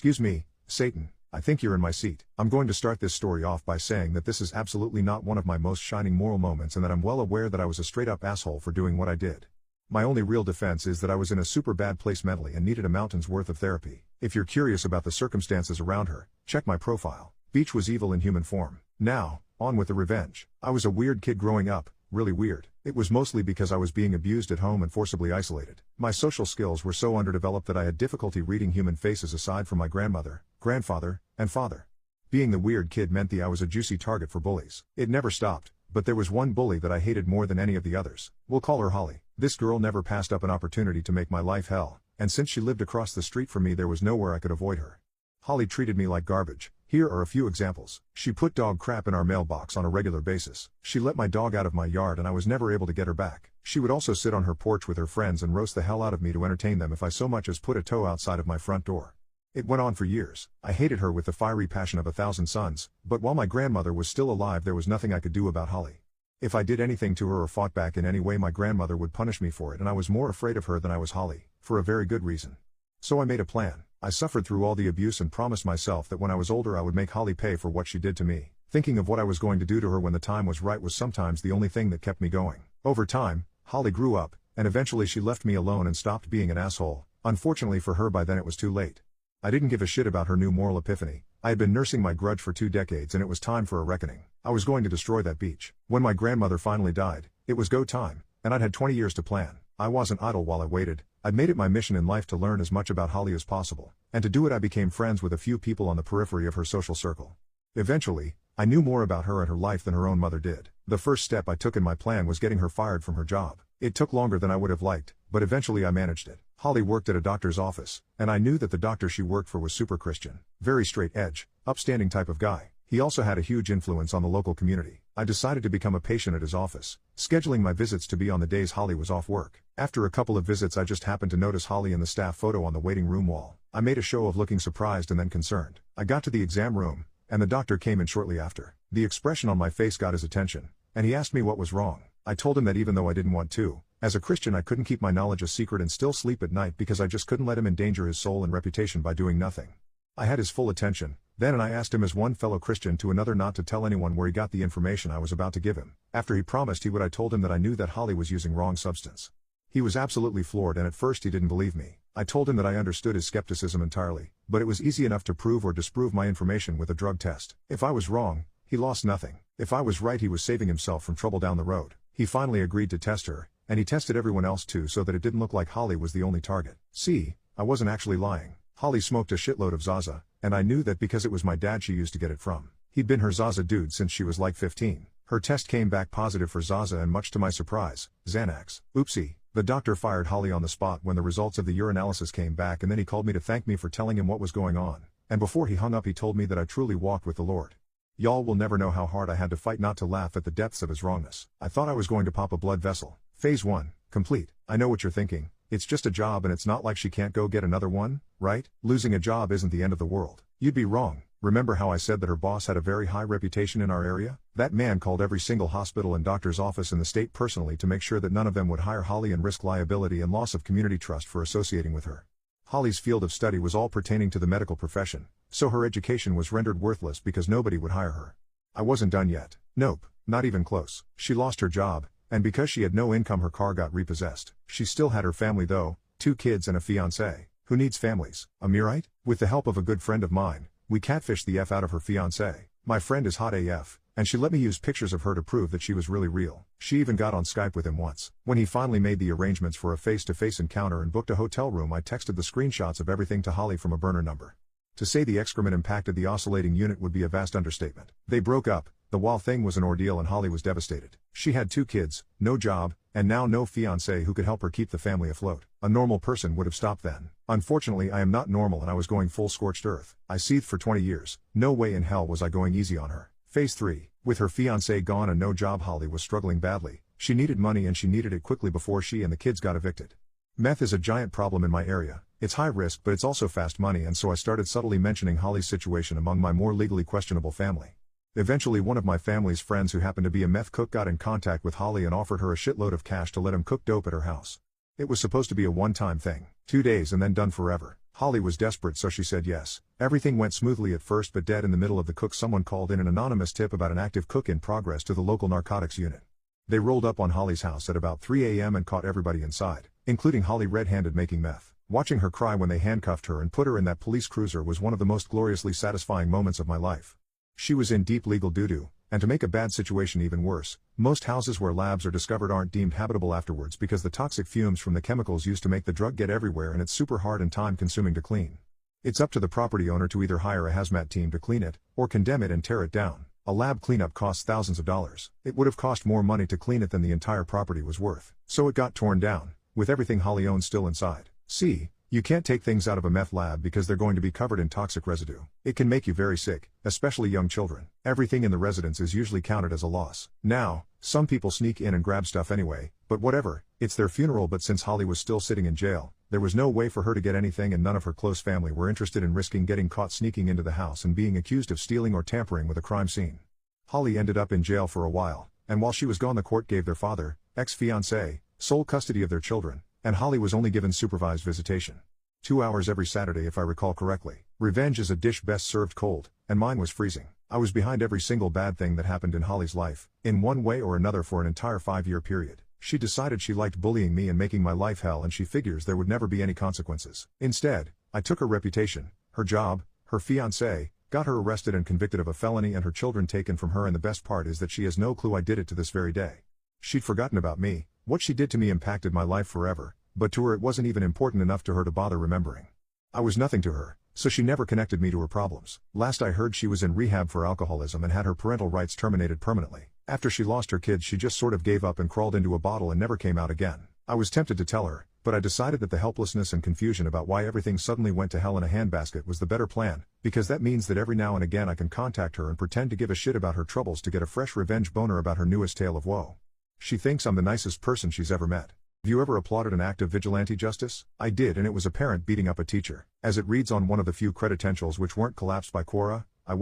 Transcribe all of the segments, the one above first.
Excuse me, Satan, I think you're in my seat. I'm going to start this story off by saying that this is absolutely not one of my most shining moral moments and that I'm well aware that I was a straight-up asshole for doing what I did. My only real defense is that I was in a super bad place mentally and needed a mountain's worth of therapy. If you're curious about the circumstances around her, check my profile. Beach was evil in human form. Now, on with the revenge. I was a weird kid growing up, really weird. It was mostly because I was being abused at home and forcibly isolated. My social skills were so underdeveloped that I had difficulty reading human faces aside from my grandmother, grandfather, and father. Being the weird kid meant that I was a juicy target for bullies. It never stopped, but there was one bully that I hated more than any of the others. We'll call her Holly. This girl never passed up an opportunity to make my life hell, and since she lived across the street from me there was nowhere I could avoid her. Holly treated me like garbage. Here are a few examples. She put dog crap in our mailbox on a regular basis. She let my dog out of my yard and I was never able to get her back. She would also sit on her porch with her friends and roast the hell out of me to entertain them if I so much as put a toe outside of my front door. It went on for years. I hated her with the fiery passion of 1,000 suns, but while my grandmother was still alive there was nothing I could do about Holly. If I did anything to her or fought back in any way my grandmother would punish me for it and I was more afraid of her than I was Holly, for a very good reason. So I made a plan. I suffered through all the abuse and promised myself that when I was older I would make Holly pay for what she did to me. Thinking of what I was going to do to her when the time was right was sometimes the only thing that kept me going. Over time, Holly grew up, and eventually she left me alone and stopped being an asshole. Unfortunately for her by then it was too late. I didn't give a shit about her new moral epiphany. I had been nursing my grudge for 2 decades and it was time for a reckoning. I was going to destroy that beach. When my grandmother finally died, it was go time, and I'd had 20 years to plan. I wasn't idle while I waited. I'd made it my mission in life to learn as much about Holly as possible, and to do it I became friends with a few people on the periphery of her social circle. Eventually, I knew more about her and her life than her own mother did. The first step I took in my plan was getting her fired from her job. It took longer than I would have liked, but eventually I managed it. Holly worked at a doctor's office, and I knew that the doctor she worked for was super Christian, very straight edge, upstanding type of guy. He also had a huge influence on the local community. I decided to become a patient at his office, scheduling my visits to be on the days Holly was off work. After a couple of visits I just happened to notice Holly in the staff photo on the waiting room wall. I made a show of looking surprised and then concerned. I got to the exam room, and the doctor came in shortly after. The expression on my face got his attention, and he asked me what was wrong. I told him that even though I didn't want to, as a Christian I couldn't keep my knowledge a secret and still sleep at night because I just couldn't let him endanger his soul and reputation by doing nothing. I had his full attention, then, and I asked him as one fellow Christian to another not to tell anyone where he got the information I was about to give him. After he promised he would, I told him that I knew that Holly was using wrong substance. He was absolutely floored and at first he didn't believe me. I told him that I understood his skepticism entirely, but it was easy enough to prove or disprove my information with a drug test. If I was wrong, he lost nothing. If I was right he was saving himself from trouble down the road. He finally agreed to test her, and he tested everyone else too so that it didn't look like Holly was the only target. See, I wasn't actually lying. Holly smoked a shitload of Zaza, and I knew that because it was my dad she used to get it from. He'd been her Zaza dude since she was like 15. Her test came back positive for Zaza and much to my surprise, Xanax. Oopsie. The doctor fired Holly on the spot when the results of the urinalysis came back and then he called me to thank me for telling him what was going on. And before he hung up he told me that I truly walked with the Lord. Y'all will never know how hard I had to fight not to laugh at the depths of his wrongness. I thought I was going to pop a blood vessel. Phase 1, complete. I know what you're thinking. It's just a job and it's not like she can't go get another one, right? Losing a job isn't the end of the world. You'd be wrong. Remember how I said that her boss had a very high reputation in our area? That man called every single hospital and doctor's office in the state personally to make sure that none of them would hire Holly and risk liability and loss of community trust for associating with her. Holly's field of study was all pertaining to the medical profession, so her education was rendered worthless because nobody would hire her. I wasn't done yet. Nope, not even close. She lost her job, and because she had no income her car got repossessed. She still had her family though, 2 kids and a fiancé. Who needs families? Am I right? With the help of a good friend of mine, we catfished the F out of her fiancé. My friend is hot AF, and she let me use pictures of her to prove that she was really real. She even got on Skype with him once. When he finally made the arrangements for a face-to-face encounter and booked a hotel room I texted the screenshots of everything to Holly from a burner number. To say the excrement impacted the oscillating unit would be a vast understatement. They broke up, the whole thing was an ordeal and Holly was devastated. She had 2 kids, no job, and now no fiancé who could help her keep the family afloat. A normal person would have stopped then. Unfortunately I am not normal and I was going full scorched earth. I seethed for 20 years. No way in hell was I going easy on her. Phase 3. With her fiancé gone and no job Holly was struggling badly. She needed money and she needed it quickly before she and the kids got evicted. Meth is a giant problem in my area. It's high risk but it's also fast money and so I started subtly mentioning Holly's situation among my more legally questionable family. Eventually one of my family's friends who happened to be a meth cook got in contact with Holly and offered her a shitload of cash to let him cook dope at her house. It was supposed to be a one-time thing, 2 days and then done forever. Holly was desperate, so she said yes. Everything went smoothly at first, but dead in the middle of the cook someone called in an anonymous tip about an active cook in progress to the local narcotics unit. They rolled up on Holly's house at about 3 a.m. and caught everybody inside, including Holly red-handed making meth. Watching her cry when they handcuffed her and put her in that police cruiser was one of the most gloriously satisfying moments of my life. She was in deep legal doo-doo, and to make a bad situation even worse, most houses where labs are discovered aren't deemed habitable afterwards because the toxic fumes from the chemicals used to make the drug get everywhere, and it's super hard and time-consuming to clean. It's up to the property owner to either hire a hazmat team to clean it, or condemn it and tear it down. A lab cleanup costs thousands of dollars. It would have cost more money to clean it than the entire property was worth. So it got torn down, with everything Holly owned still inside. See, you can't take things out of a meth lab because they're going to be covered in toxic residue. It can make you very sick, especially young children. Everything in the residence is usually counted as a loss. Now, some people sneak in and grab stuff anyway, but whatever, it's their funeral. But since Holly was still sitting in jail, there was no way for her to get anything, and none of her close family were interested in risking getting caught sneaking into the house and being accused of stealing or tampering with a crime scene. Holly ended up in jail for a while, and while she was gone the court gave their father, ex-fiancé, sole custody of their children, and Holly was only given supervised visitation. 2 hours every Saturday if I recall correctly. Revenge is a dish best served cold, and mine was freezing. I was behind every single bad thing that happened in Holly's life, in one way or another for an entire 5-year period. She decided she liked bullying me and making my life hell, and she figures there would never be any consequences. Instead, I took her reputation, her job, her fiancé, got her arrested and convicted of a felony, and her children taken from her, and the best part is that she has no clue I did it to this very day. She'd forgotten about me. What she did to me impacted my life forever, but to her it wasn't even important enough to her to bother remembering. I was nothing to her, so she never connected me to her problems. Last I heard, she was in rehab for alcoholism and had her parental rights terminated permanently. After she lost her kids, she just sort of gave up and crawled into a bottle and never came out again. I was tempted to tell her, but I decided that the helplessness and confusion about why everything suddenly went to hell in a handbasket was the better plan, because that means that every now and again I can contact her and pretend to give a shit about her troubles to get a fresh revenge boner about her newest tale of woe. She thinks I'm the nicest person she's ever met. Have you ever applauded an act of vigilante justice? I did, and it was a parent beating up a teacher. As it reads on one of the few credentials which weren't collapsed by Quora, I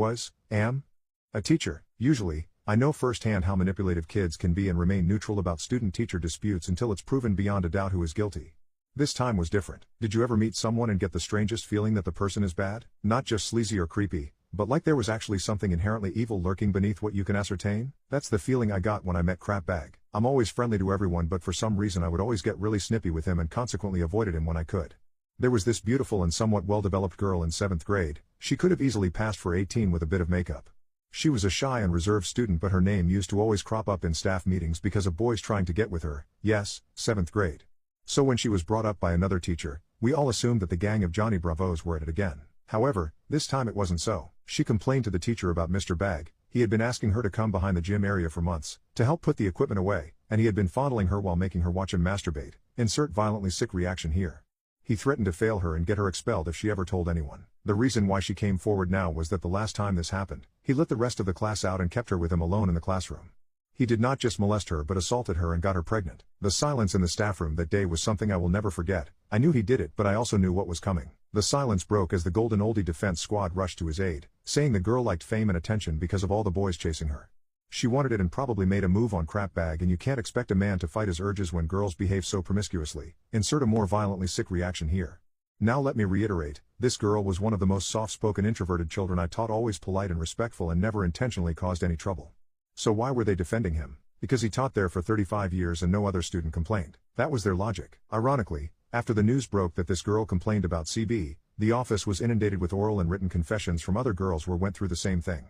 am a teacher. Usually, I know firsthand how manipulative kids can be and remain neutral about student-teacher disputes until it's proven beyond a doubt who is guilty. This time was different. Did you ever meet someone and get the strangest feeling that the person is bad? Not just sleazy or creepy, but like there was actually something inherently evil lurking beneath what you can ascertain? That's the feeling I got when I met Crapbag. I'm always friendly to everyone, but for some reason I would always get really snippy with him and consequently avoided him when I could. There was this beautiful and somewhat well-developed girl in 7th grade. She could have easily passed for 18 with a bit of makeup. She was a shy and reserved student, but her name used to always crop up in staff meetings because of boys trying to get with her. Yes, 7th grade. So when she was brought up by another teacher, we all assumed that the gang of Johnny Bravos were at it again. However, this time it wasn't so. She complained to the teacher about Mr. Bag. He had been asking her to come behind the gym area for months, to help put the equipment away, and he had been fondling her while making her watch him masturbate. Insert violently sick reaction here. He threatened to fail her and get her expelled if she ever told anyone. The reason why she came forward now was that the last time this happened, he let the rest of the class out and kept her with him alone in the classroom. He did not just molest her but assaulted her and got her pregnant. The silence in the staff room that day was something I will never forget. I knew he did it, but I also knew what was coming. The silence broke as the Golden Oldie defense squad rushed to his aid, saying the girl liked fame and attention because of all the boys chasing her. She wanted it and probably made a move on Crapbag, and you can't expect a man to fight his urges when girls behave so promiscuously. Insert a more violently sick reaction here. Now let me reiterate, this girl was one of the most soft-spoken introverted children I taught, always polite and respectful and never intentionally caused any trouble. So why were they defending him? Because he taught there for 35 years and no other student complained. That was their logic. Ironically, after the news broke that this girl complained about CB, the office was inundated with oral and written confessions from other girls who went through the same thing.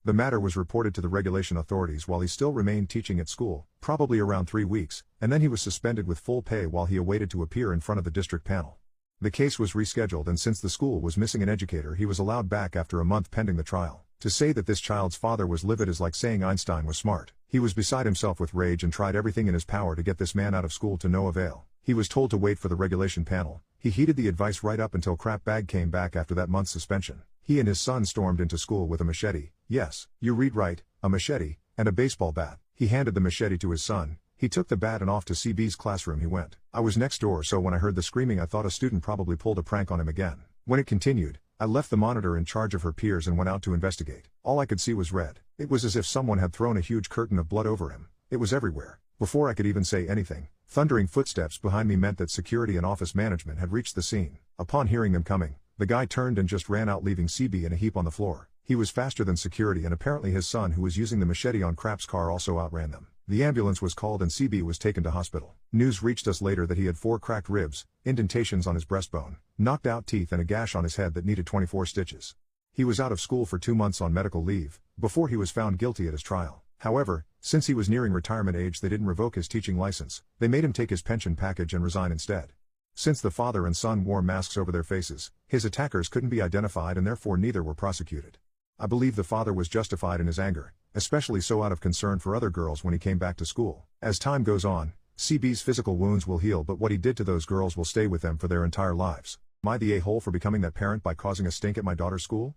The matter was reported to the regulation authorities while he still remained teaching at school, probably around 3 weeks, and then he was suspended with full pay while he awaited to appear in front of the district panel. The case was rescheduled, and since the school was missing an educator, he was allowed back after a month pending the trial. To say that this child's father was livid is like saying Einstein was smart. He was beside himself with rage and tried everything in his power to get this man out of school to no avail. He was told to wait for the regulation panel. He heeded the advice right up until Crapbag came back after that month's suspension. He and his son stormed into school with a machete. Yes, you read right, a machete, and a baseball bat. He handed the machete to his son. He took the bat and off to CB's classroom he went. I was next door, so when I heard the screaming I thought a student probably pulled a prank on him again. When it continued, I left the monitor in charge of her peers and went out to investigate. All I could see was red. It was as if someone had thrown a huge curtain of blood over him. It was everywhere. Before I could even say anything, Thundering footsteps behind me meant that security and office management had reached the scene. Upon hearing them coming, the guy turned and just ran out, leaving CB in a heap on the floor. He was faster than security, and apparently his son, who was using the machete on Crap's car, also outran them. The ambulance was called and CB was taken to hospital. News reached us later that he had 4 cracked ribs, indentations on his breastbone, knocked out teeth, and a gash on his head that needed 24 stitches. He was out of school for 2 months on medical leave, before he was found guilty at his trial. However, since he was nearing retirement age, they didn't revoke his teaching license. They made him take his pension package and resign instead. Since the father and son wore masks over their faces, his attackers couldn't be identified and therefore neither were prosecuted. I believe the father was justified in his anger, especially so out of concern for other girls when he came back to school. As time goes on, CB's physical wounds will heal, but what he did to those girls will stay with them for their entire lives. Am I the a-hole for becoming that parent by causing a stink at my daughter's school?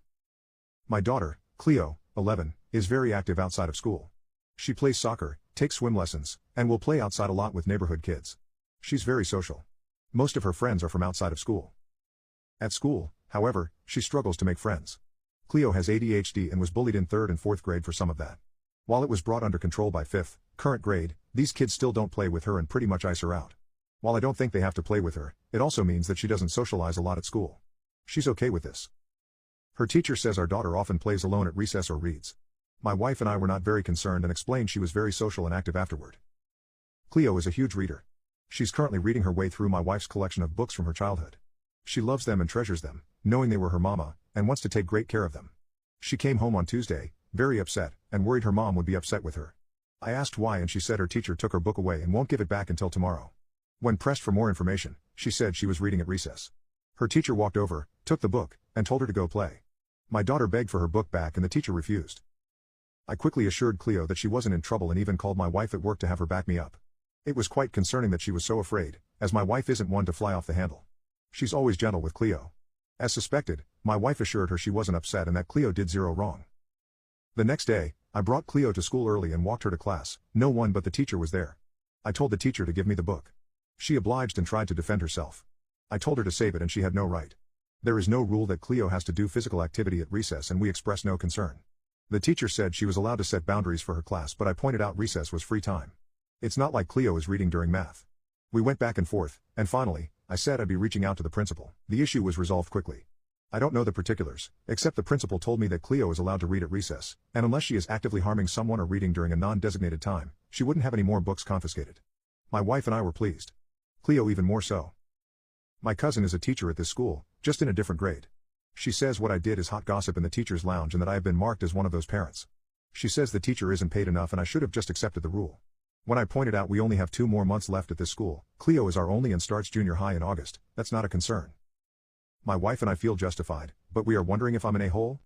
My daughter, Cleo, 11, is very active outside of school. She plays soccer, takes swim lessons, and will play outside a lot with neighborhood kids. She's very social. Most of her friends are from outside of school. At school, however, she struggles to make friends. Cleo has ADHD and was bullied in 3rd and 4th grade for some of that. While it was brought under control by 5th, current grade, these kids still don't play with her and pretty much ice her out. While I don't think they have to play with her, it also means that she doesn't socialize a lot at school. She's okay with this. Her teacher says our daughter often plays alone at recess or reads. My wife and I were not very concerned and explained she was very social and active afterward. Cleo is a huge reader. She's currently reading her way through my wife's collection of books from her childhood. She loves them and treasures them, knowing they were her mama, and wants to take great care of them. She came home on Tuesday, very upset, and worried her mom would be upset with her. I asked why and she said her teacher took her book away and won't give it back until tomorrow. When pressed for more information, she said she was reading at recess. Her teacher walked over, took the book, and told her to go play. My daughter begged for her book back and the teacher refused. I quickly assured Cleo that she wasn't in trouble and even called my wife at work to have her back me up. It was quite concerning that she was so afraid, as my wife isn't one to fly off the handle. She's always gentle with Cleo. As suspected, my wife assured her she wasn't upset and that Cleo did zero wrong. The next day, I brought Cleo to school early and walked her to class. No one but the teacher was there. I told the teacher to give me the book. She obliged and tried to defend herself. I told her to save it and she had no right. There is no rule that Cleo has to do physical activity at recess and we expressed no concern. The teacher said she was allowed to set boundaries for her class, but I pointed out recess was free time. It's not like Cleo is reading during math. We went back and forth, and finally, I said I'd be reaching out to the principal. The issue was resolved quickly. I don't know the particulars, except the principal told me that Cleo is allowed to read at recess, and unless she is actively harming someone or reading during a non-designated time, she wouldn't have any more books confiscated. My wife and I were pleased. Cleo even more so. My cousin is a teacher at this school, just in a different grade. She says what I did is hot gossip in the teacher's lounge and that I have been marked as one of those parents. She says the teacher isn't paid enough and I should have just accepted the rule. When I pointed out we only have 2 more months left at this school, Cleo is our only and starts junior high in August, that's not a concern. My wife and I feel justified, but we are wondering if I'm an a-hole?